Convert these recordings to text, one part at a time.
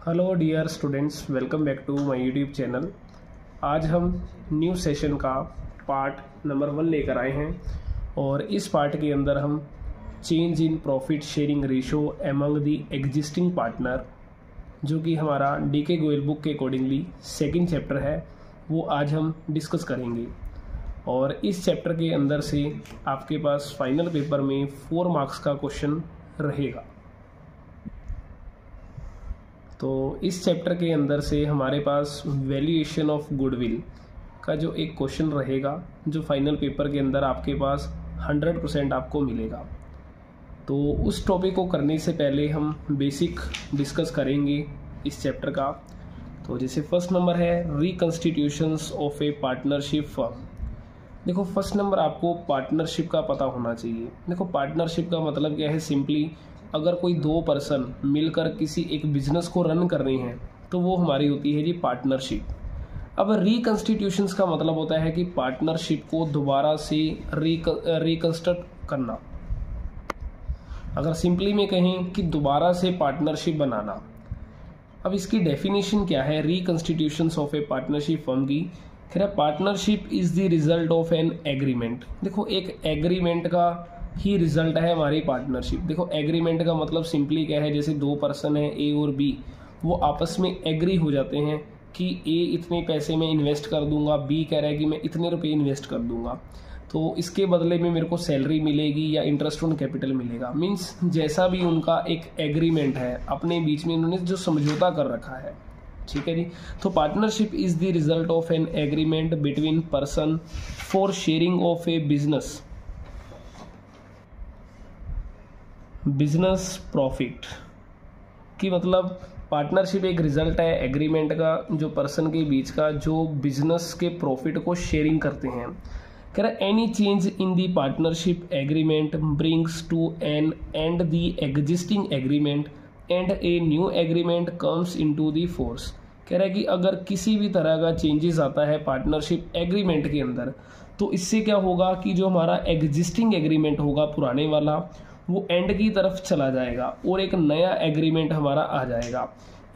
Hello dear students, welcome back to my YouTube channel. आज हम new session का part number 1 लेकर आए हैं और इस पार्ट के अंदर हम change in profit sharing ratio among the existing partner, जो कि हमारा डीके गोयल बुक के अकॉर्डिंगली सेकंड चैप्टर है, वो आज हम डिस्कस करेंगे। और इस चैप्टर के अंदर से आपके पास फाइनल पेपर में 4 मार्क्स का क्वेश्चन रहेगा। तो इस चैप्टर के अंदर से हमारे पास वैल्यूएशन ऑफ गुडविल का जो एक क्वेश्चन रहेगा, जो फाइनल पेपर के अंदर आपके पास 100% आपको मिलेगा। तो उस टॉपिक को करने से पहले हम बेसिक डिस्कस करेंगे इस चैप्टर का। तो जैसे फर्स्ट नंबर है रिकंस्टिट्यूशंस ऑफ ए पार्टनरशिप फर्म। देखो, फर्स्ट नंबर आपको पार्टनरशिप का पता होना चाहिए। देखो, पार्टनरशिप का मतलब क्या है, सिंपली अगर कोई 2 पर्सन मिलकर किसी एक बिजनेस को रन कर रहे हैं तो वो हमारी होती है जी पार्टनरशिप। अब रिकंस्टिट्यूशंस का मतलब होता है कि पार्टनरशिप को दोबारा से रिकंस्ट्रक्ट करना। अगर सिंपली में कहें कि दोबारा से पार्टनरशिप बनाना। अब इसकी डेफिनेशन क्या है रिकंस्टिट्यूशंस ऑफ ए पार्टनरशिप फर्म की? Partnership is the result of an agreement. देखो, एक एग्रीमेंट का ही रिजल्ट है हमारी पार्टनरशिप। देखो, एग्रीमेंट का मतलब सिंपली क्या है, जैसे 2 पर्सन है ए और बी, वो आपस में एग्री हो जाते हैं कि ए इतने पैसे में इन्वेस्ट कर दूंगा, बी कह रहा है कि मैं इतने रुपए इन्वेस्ट कर दूंगा, तो इसके बदले में मेरे को सैलरी मिलेगी या इंटरेस्ट ऑन कैपिटल मिलेगा। मीन्स जैसा भी उनका एक एग्रीमेंट है, अपने बीच में उन्होंने जो समझौता कर रखा है, ठीक है जी। तो partnership is the result of an agreement between person for sharing of A business profit की मतलब पार्टनरशिप एक रिजल्ट है एग्रीमेंट का, जो पर्सन के बीच का जो बिजनेस के प्रॉफिट को शेयरिंग करते हैं। कह रहा any change in the partnership agreement brings to an end the existing agreement and a new agreement comes into the force. कह रहा है कि अगर किसी भी तरह का चेंजेस आता है पार्टनरशिप एग्रीमेंट के अंदर, तो इससे क्या होगा कि जो हमारा एग्जिस्टिंग एग्रीमेंट होगा पुराने वाला, वो एंड की तरफ चला जाएगा और एक नया एग्रीमेंट हमारा आ जाएगा।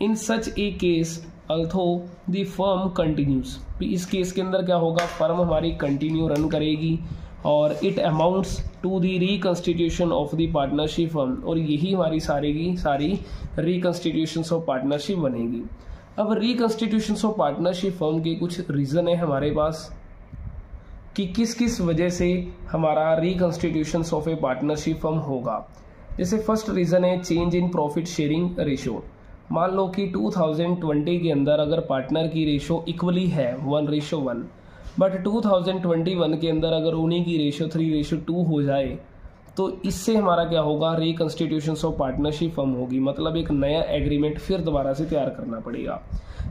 In such a case although the firm continues. इस केस के अंदर क्या होगा, फर्म हमारी कंटिन्यू रन करेगी और it amounts to the reconstitution of the partnership firm, और यही हमारी सारी की सारी रिकंस्टिट्यूशंस ऑफ पार्टनरशिप बनेगी। अब रिकंस्टिट्यूशंस ऑफ पार्टनरशिप फर्म के कुछ रीजन है हमारे पास कि किस किस वजह से हमारा रिकंस्टिट्यूशंस ऑफ ए पार्टनरशिप फर्म होगा। जैसे फर्स्ट रीजन है change in profit sharing ratio. मान लो कि 2020 के अंदर अगर पार्टनर की रेशो इक्वली है 1:1, बट 2021 के अंदर अगर उन्हीं की रेशो 3:2 हो जाए, तो इससे हमारा क्या होगा, रिकंस्टिट्यूशंस ऑफ पार्टनरशिप फर्म होगी। मतलब एक नया एग्रीमेंट फिर दोबारा से तैयार करना पड़ेगा।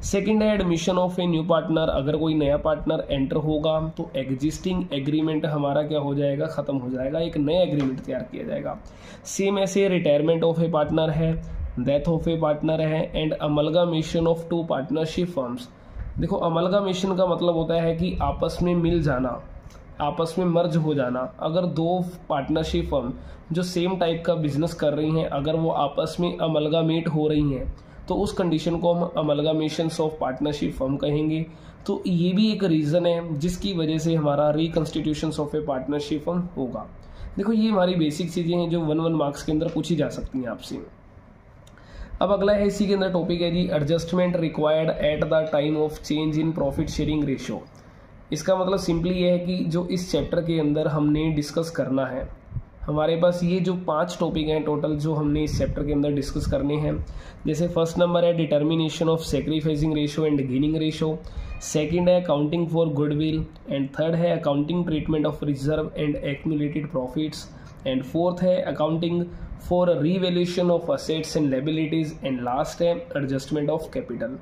सेकंड है admission of a new partner. अगर कोई नया पार्टनर एंटर होगा तो एग्जिस्टिंग एग्रीमेंट हमारा क्या हो जाएगा, खत्म हो जाएगा, एक नया एग्रीमेंट तैयार किया जाएगा। सेम ऐसे रिटायरमेंट ऑफ ए पार्टनर है, डेथ ऑफ ए पार्टनर है, एंड अमलगामेशन ऑफ 2 पार्टनरशिप फर्म्स। देखो, अमलगामेशन का मतलब होता है कि आपस में मिल जाना, आपस में मर्ज हो जाना। अगर 2 पार्टनरशिप फर्म जो सेम टाइप का बिजनेस कर रही हैं, अगर वो आपस में अमलगामेट हो रही हैं, तो उस कंडीशन को हम अमलगामेशंस ऑफ पार्टनरशिप फर्म कहेंगे। तो ये भी एक रीज़न है जिसकी वजह से हमारा रिकंस्टिट्यूशंस ऑफ ए पार्टनरशिप फर्म होगा। देखो, ये हमारी बेसिक चीज़ें हैं जो 1 मार्क्स के अंदर पूछी जा सकती हैं आपसे। अब अगला है इसी के अंदर टॉपिक है जी adjustment required at the time of change in profit sharing ratio. इसका मतलब सिंपली ये है कि जो इस चैप्टर के अंदर हमने डिस्कस करना है, हमारे पास ये जो 5 टॉपिक हैं टोटल जो हमने इस चैप्टर के अंदर डिस्कस करने हैं। जैसे फर्स्ट नंबर है determination of sacrificing ratio and gaining ratio, second है accounting for goodwill, and third है accounting treatment of reserve and accumulated profits, and fourth है accounting for revaluation of assets and liabilities, and last है adjustment of capital.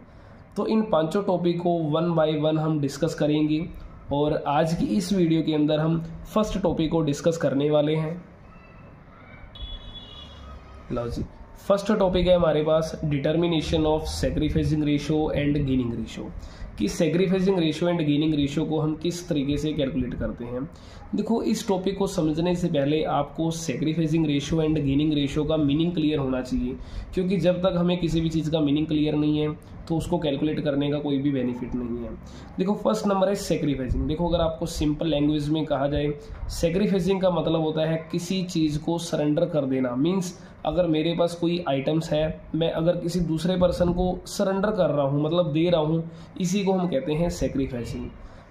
तो इन 5 topic को 1 bye 1 हम discuss करेंगे और आज की इस वीडियो के अंदर हम फर्स्ट टॉपिक को डिस्कस करने वाले हैं। लो जी, फर्स्ट टॉपिक है हमारे पास determination of sacrificing ratio and gaining ratio, कि sacrificing ratio and gaining ratio को हम किस तरीके से कैलकुलेट करते हैं। देखो, इस टॉपिक को समझने से पहले आपको sacrificing ratio and gaining ratio का मीनिंग क्लियर होना चाहिए, क्योंकि जब तक हमें किसी भी चीज़ का मीनिंग क्लियर नहीं है तो उसको कैलकुलेट करने का कोई भी बेनिफिट नहीं है। देखो, फर्स्ट नंबर है सैक्रिफाइसिंग। देखो, अगर आपको सिंपल लैंग्वेज में कहा जाए, सैक्रिफाइसिंग का मतलब होता है किसी चीज़ को सरेंडर कर देना। मीन्स अगर मेरे पास कोई आइटम्स है, मैं अगर किसी दूसरे पर्सन को सरेंडर कर रहा हूँ, मतलब दे रहा हूँ, इसी को हम कहते हैं सैक्रिफाइसिंग।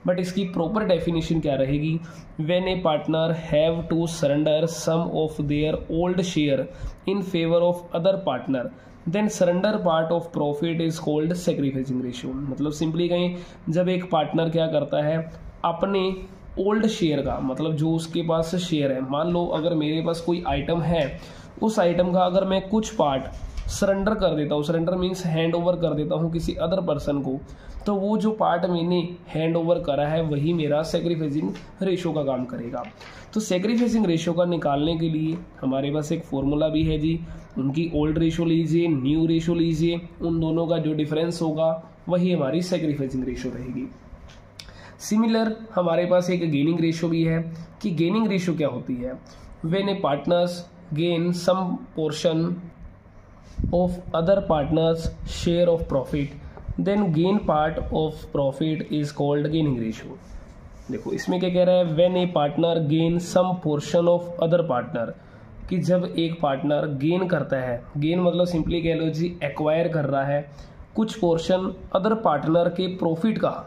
बट इसकी प्रॉपर डेफिनेशन क्या रहेगी? When a partner have to surrender some of their old share in favour of other partner, then surrender part of profit is called sacrificing ratio. मतलब सिंपली कहें, जब एक पार्टनर क्या करता है, अपने ओल्ड शेयर का, मतलब जो उसके पास शेयर है, मान लो अगर मेरे पास कोई आइटम है, उस आइटम का अगर मैं कुछ पार्ट सरेंडर कर देता हूँ, सरेंडर मीन्स हैंड ओवर कर देता हूँ किसी अदर पर्सन को, तो वो जो पार्ट मैंने हैंड ओवर करा है वही मेरा सैक्रिफाइसिंग रेशियो का काम करेगा। तो सैक्रिफाइसिंग रेशियो का निकालने के लिए हमारे पास एक फॉर्मूला भी है जी। उनकी ओल्ड रेशियो लीजिए, न्यू रेशियो लीजिए, उन दोनों का जो डिफरेंस होगा वही हमारी सैक्रिफाइसिंग रेशियो रहेगी। सिमिलर हमारे पास एक गेनिंग रेशियो भी है, कि गेनिंग रेशियो क्या होती है? When A partners gain some portion of other partners share of profit, then gain part of profit is called gaining ratio। देखो, इसमें क्या कह रहा है? when a partner gain some portion of other partner, कि जब एक पार्टनर गेन करता है, गेन मतलब सिंपली कह लो जी एक्वायर कर रहा है कुछ पोर्शन अदर पार्टनर के प्रॉफिट का,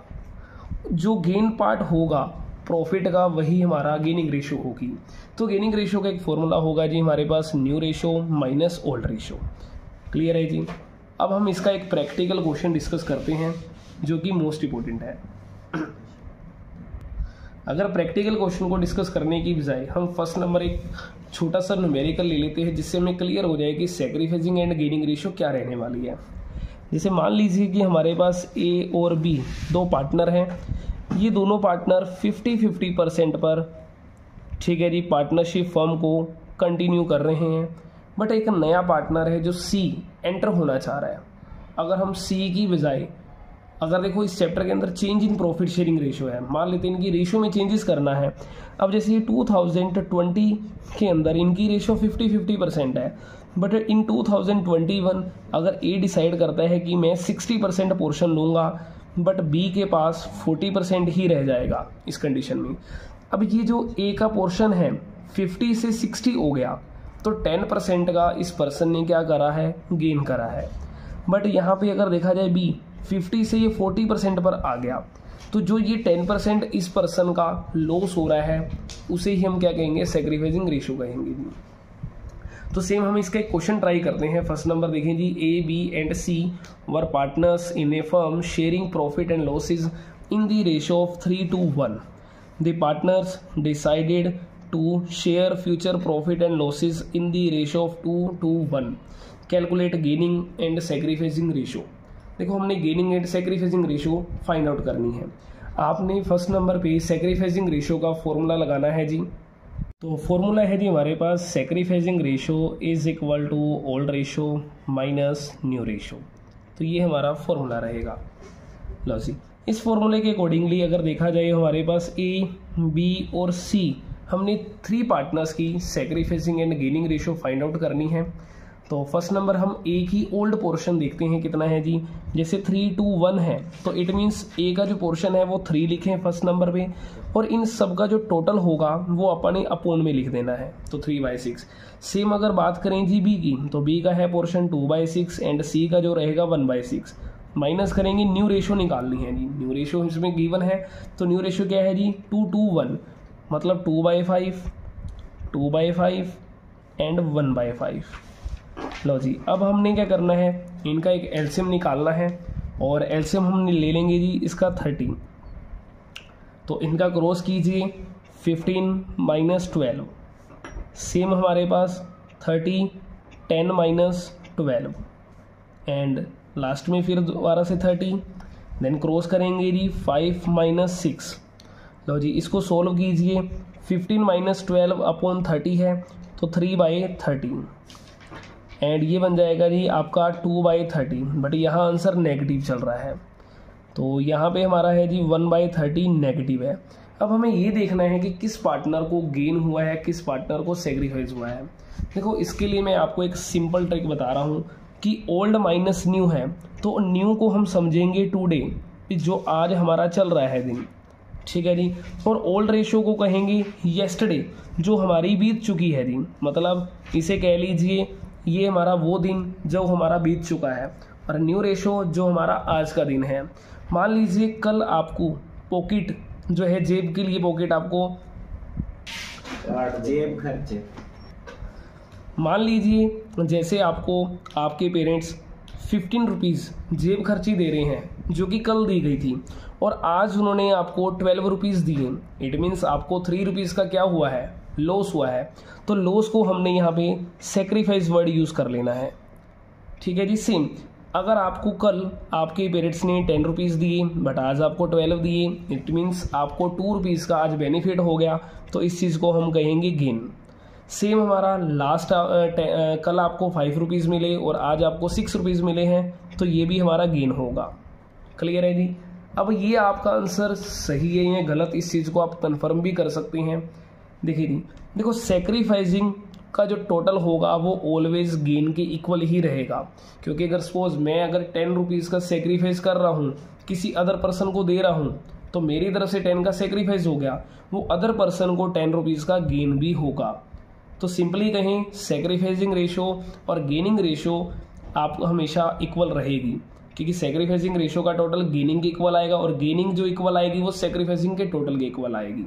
जो गेन पार्ट होगा प्रॉफिट का वही हमारा गेनिंग रेशियो होगी। तो गेनिंग रेशियो का एक फॉर्मूला होगा जी हमारे पास, new ratio minus old ratio. Clear है जी? अब हम इसका एक प्रैक्टिकल क्वेश्चन डिस्कस करते हैं जो कि मोस्ट इंपॉर्टेंट है। अगर प्रैक्टिकल क्वेश्चन को डिस्कस करने की बजाय हम फर्स्ट नंबर एक छोटा सा न्यूमेरिकल ले लेते हैं, जिससे हमें क्लियर हो जाए कि सैक्रिफाइसिंग एंड गेनिंग रेशियो क्या रहने वाली है। जैसे मान लीजिए कि हमारे पास ए और बी दो पार्टनर हैं, ये दोनों पार्टनर 50-50% पर, ठीक है जी, पार्टनरशिप फर्म को कंटिन्यू कर रहे हैं। बट एक नया पार्टनर है जो सी एंटर होना चाह रहा है। अगर हम सी की बजाय, अगर देखो इस चैप्टर के अंदर change in profit sharing ratio है, मान लेते हैं इनकी रेशियो में चेंजेस करना है। अब जैसे ये 2020 के अंदर इनकी रेशियो 50-50% है, बट इन 2021 अगर ए डिसाइड करता है कि मैं 60% पोर्शन लूँगा, बट बी के पास 40% ही रह जाएगा इस कंडीशन में। अब ये जो ए का पोर्शन है 50 से 60 हो गया, तो 10% का इस पर्सन ने क्या करा है? गेन करा है। बट यहाँ पे अगर देखा जाए बी 50 से ये 40% पर आ गया, तो जो ये 10% इस पर्सन का लॉस हो रहा है उसे ही हम क्या कहेंगे? सैक्रिफाइसिंग रेशियो कहेंगे जी। तो सेम हम इसका एक क्वेश्चन ट्राई करते हैं। फर्स्ट नंबर देखें जी, A B and C were partners in a firm sharing profit and losses in the ratio of 3:1। The partners decided to share future profit and losses in the ratio of 2:1। Calculate gaining and sacrificing ratio. देखो, हमने gaining and sacrificing ratio find out करनी है। आपने first number पे sacrificing ratio का formula लगाना है जी। तो फॉर्मूला है जी हमारे पास, sacrificing ratio is equal to old ratio minus new ratio. तो ये हमारा फॉर्मूला रहेगा। लो जी, इस फॉर्मूले के अकॉर्डिंगली अगर देखा जाए हमारे पास ए बी और सी, हमने 3 पार्टनर्स की sacrificing and gaining ratio find out करनी है। तो फर्स्ट नंबर हम ए की ओल्ड पोर्शन देखते हैं कितना है जी। जैसे 3:1 है, तो इट मीन्स ए का जो पोर्शन है वो 3 लिखें फर्स्ट नंबर पे, और इन सब का जो टोटल होगा वो अपने अपोन में लिख देना है, तो 3/6। सेम अगर बात करें जी बी की, तो बी का है पोर्शन 2/6 एंड सी का जो रहेगा 1/6। माइनस करेंगे, न्यू रेशियो निकालनी है जी। न्यू रेशियो इसमें गिवन है, तो न्यू रेशियो क्या है जी? 2:1, मतलब 2/5, 2/5 एंड 1/5। लो जी, अब हमने क्या करना है? इनका एक एलसीएम निकालना है, और एलसीएम हमने ले लेंगे जी इसका 30। तो इनका क्रॉस कीजिए, 15 - 12। सेम हमारे पास 30, 10 - 12 एंड लास्ट में फिर दोबारा से 30, देन क्रॉस करेंगे जी 5 - 6। लो जी, इसको सोल्व कीजिए। 15 - 12 अपॉन 30 है, तो 3/13। एंड ये बन जाएगा जी आपका 2/30, बट यहाँ आंसर नेगेटिव चल रहा है, तो यहाँ पे हमारा है जी 1/30 नेगेटिव है। अब हमें ये देखना है कि किस पार्टनर को गेन हुआ है, किस पार्टनर को सेक्रीफाइस हुआ है। देखो इसके लिए मैं आपको एक सिंपल ट्रिक बता रहा हूँ कि ओल्ड माइनस न्यू है, तो न्यू को हम समझेंगे टुडे, जो आज हमारा चल रहा है दिन, ठीक है जी, और ओल्ड रेशो को कहेंगे येस्टरडे, जो हमारी बीत चुकी है दिन, मतलब इसे कह लीजिए ये हमारा वो दिन जो हमारा बीत चुका है, और न्यू रेशो जो हमारा आज का दिन है। मान लीजिए कल आपको पॉकेट जो है जेब के लिए पॉकेट आपको जेब खर्चे, मान लीजिए जैसे आपको आपके पेरेंट्स 15 रुपीज़ जेब खर्ची दे रहे हैं जो कि कल दी गई थी, और आज उन्होंने आपको 12 रुपीज़ दिए। इट मीन्स आपको 3 रुपीज़ का क्या हुआ है, लॉस हुआ है। तो लॉस को हमने यहाँ पे सेक्रीफाइस वर्ड यूज़ कर लेना है, ठीक है जी। सेम अगर आपको कल आपके पेरेंट्स ने 10 रुपीज़ दिए बट आज आपको 12 दिए, इट मीन्स आपको 2 रुपीज़ का आज बेनिफिट हो गया, तो इस चीज़ को हम कहेंगे गेन। सेम हमारा लास्ट कल आपको 5 रुपीज़ मिले और आज आपको 6 रुपीज़ मिले हैं, तो ये भी हमारा गेन होगा। क्लियर है जी। अब ये आपका आंसर सही है या गलत, इस चीज़ को आप कंफर्म भी कर सकते हैं। देखिए जी, देखो सेक्रीफाइसिंग का जो टोटल होगा वो ऑलवेज गेन के इक्वल ही रहेगा, क्योंकि अगर सपोज मैं अगर 10 रुपीज़ का सेक्रीफाइस कर रहा हूँ, किसी अदर पर्सन को दे रहा हूँ, तो मेरी तरफ से 10 का सेक्रीफाइस हो गया, वो अदर पर्सन को 10 रुपीज़ का गेन भी होगा। तो सिंपली कहें सेक्रीफाइसिंग रेशो और गेनिंग रेशो आपको हमेशा इक्वल रहेगी, क्योंकि सेक्रीफाइसिंग रेशो का टोटल गेनिंग के इक्वल आएगा और गेनिंग जो इक्वल आएगी वो सेक्रीफाइसिंग के टोटल के इक्वल आएगी।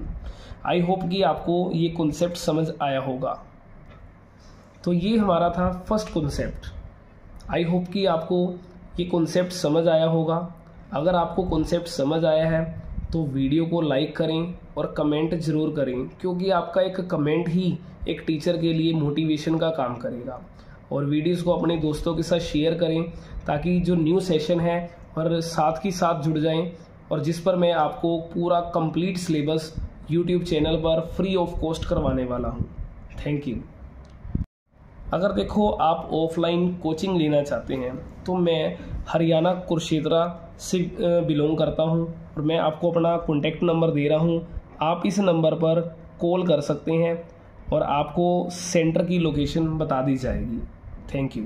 आई होप कि आपको ये कॉन्सेप्ट समझ आया होगा। तो ये हमारा था फर्स्ट कॉन्सेप्ट। आई होप कि आपको ये कॉन्सेप्ट समझ आया होगा। अगर आपको कॉन्सेप्ट समझ आया है तो वीडियो को लाइक करें और कमेंट ज़रूर करें, क्योंकि आपका एक कमेंट ही एक टीचर के लिए मोटिवेशन का काम करेगा। और वीडियोस को अपने दोस्तों के साथ शेयर करें ताकि जो न्यू सेशन है और साथ ही साथ जुड़ जाएं, और जिस पर मैं आपको पूरा कंप्लीट सिलेबस यूट्यूब चैनल पर फ्री ऑफ कॉस्ट करवाने वाला हूं। Thank you. अगर देखो आप ऑफलाइन कोचिंग लेना चाहते हैं तो मैं हरियाणा कुरुक्षेत्र से बिलोंग करता हूं, और मैं आपको अपना कॉन्टैक्ट नंबर दे रहा हूं। आप इस नंबर पर कॉल कर सकते हैं और आपको सेंटर की लोकेशन बता दी जाएगी। Thank you.